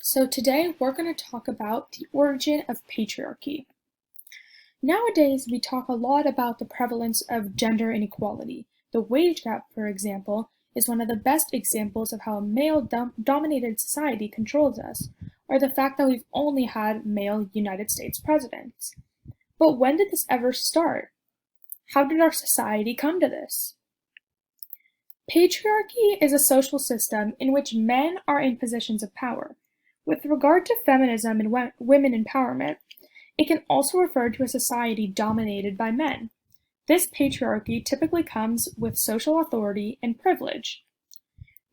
So today we're going to talk about the origin of patriarchy. Nowadays we talk a lot about the prevalence of gender inequality. The wage gap, for example, is one of the best examples of how a male-dominated society controls us, or the fact that we've only had male United States presidents. But when did this ever start? How did our society come to this? Patriarchy is a social system in which men are in positions of power. With regard to feminism and women empowerment, it can also refer to a society dominated by men. This patriarchy typically comes with social authority and privilege.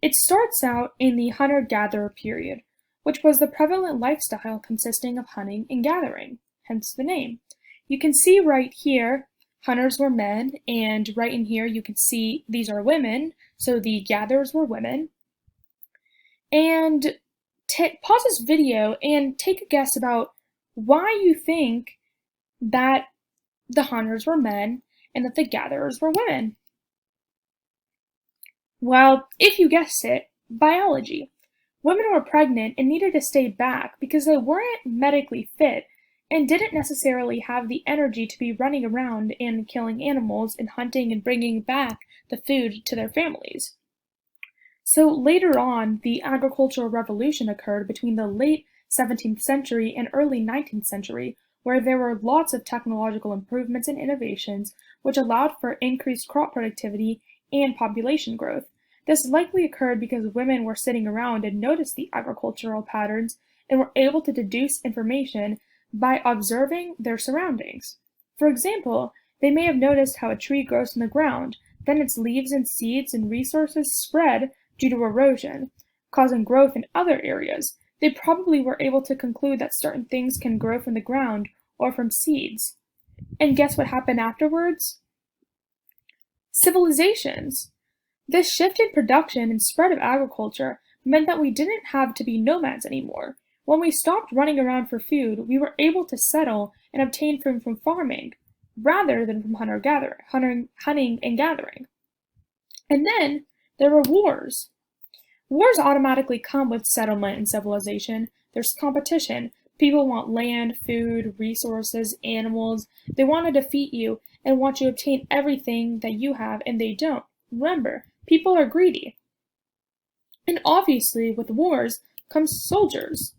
It starts out in the hunter-gatherer period, which was the prevalent lifestyle consisting of hunting and gathering, hence the name. You can see right here, hunters were men, and right in here you can see these are women, so the gatherers were women. And pause this video and take a guess about why you think that the hunters were men and that the gatherers were women. Well, if you guessed it, biology. Women were pregnant and needed to stay back because they weren't medically fit and didn't necessarily have the energy to be running around and killing animals and hunting and bringing back the food to their families. So later on, the agricultural revolution occurred between the late 17th century and early 19th century, where there were lots of technological improvements and innovations which allowed for increased crop productivity and population growth. This likely occurred because women were sitting around and noticed the agricultural patterns and were able to deduce information by observing their surroundings. For example, they may have noticed how a tree grows in the ground, then its leaves and seeds and resources spread due to erosion, causing growth in other areas. They probably were able to conclude that certain things can grow from the ground or from seeds. And guess what happened afterwards? Civilizations. This shift in production and spread of agriculture meant that we didn't have to be nomads anymore. When we stopped running around for food, we were able to settle and obtain food from farming, rather than from hunting and gathering. And then there were wars. Wars automatically come with settlement and civilization. There's competition. People want land, food, resources, animals. They want to defeat you and want you to obtain everything that you have, and they don't. Remember, people are greedy. And obviously, with wars comes soldiers.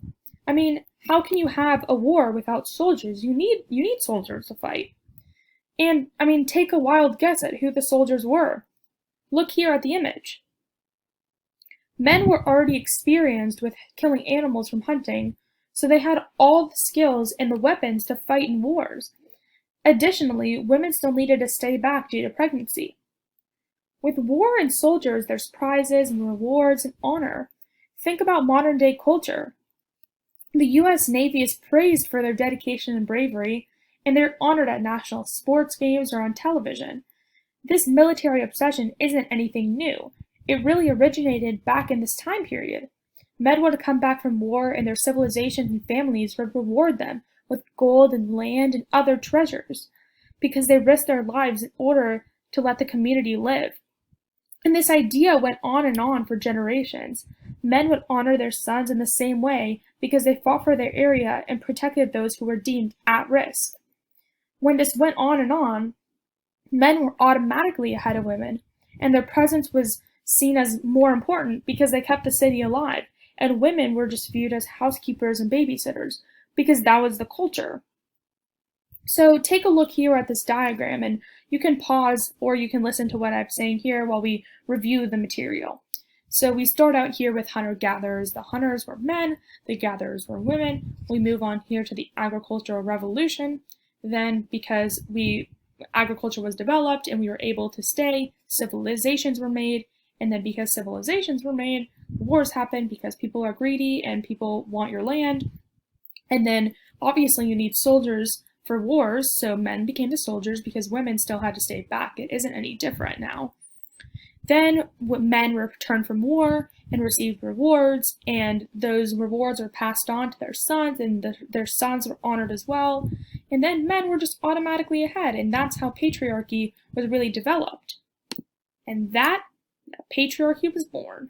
I mean, how can you have a war without soldiers? You need soldiers to fight. And, I mean, take a wild guess at who the soldiers were. Look here at the image. Men were already experienced with killing animals from hunting, so they had all the skills and the weapons to fight in wars. Additionally, women still needed to stay back due to pregnancy. With war and soldiers, there's prizes and rewards and honor. Think about modern-day culture. The U.S. Navy is praised for their dedication and bravery, and they're honored at national sports games or on television. This military obsession isn't anything new. It really originated back in this time period. Men would come back from war and their civilizations and families would reward them with gold and land and other treasures because they risked their lives in order to let the community live. And this idea went on and on for generations. Men would honor their sons in the same way because they fought for their area and protected those who were deemed at risk. When this went on and on, men were automatically ahead of women, and their presence was seen as more important because they kept the city alive, and women were just viewed as housekeepers and babysitters because that was the culture. So take a look here at this diagram, and you can pause or you can listen to what I'm saying here while we review the material. So we start out here with hunter-gatherers. The hunters were men, the gatherers were women. We move on here to the agricultural revolution. Then because agriculture was developed and we were able to stay, civilizations were made. And then because civilizations were made, wars happened because people are greedy and people want your land. And then obviously you need soldiers for wars, so men became the soldiers because women still had to stay back. It isn't any different now. Then men returned from war and received rewards, and those rewards were passed on to their sons, and their sons were honored as well. And then men were just automatically ahead, and that's how patriarchy was really developed. And that patriarchy was born.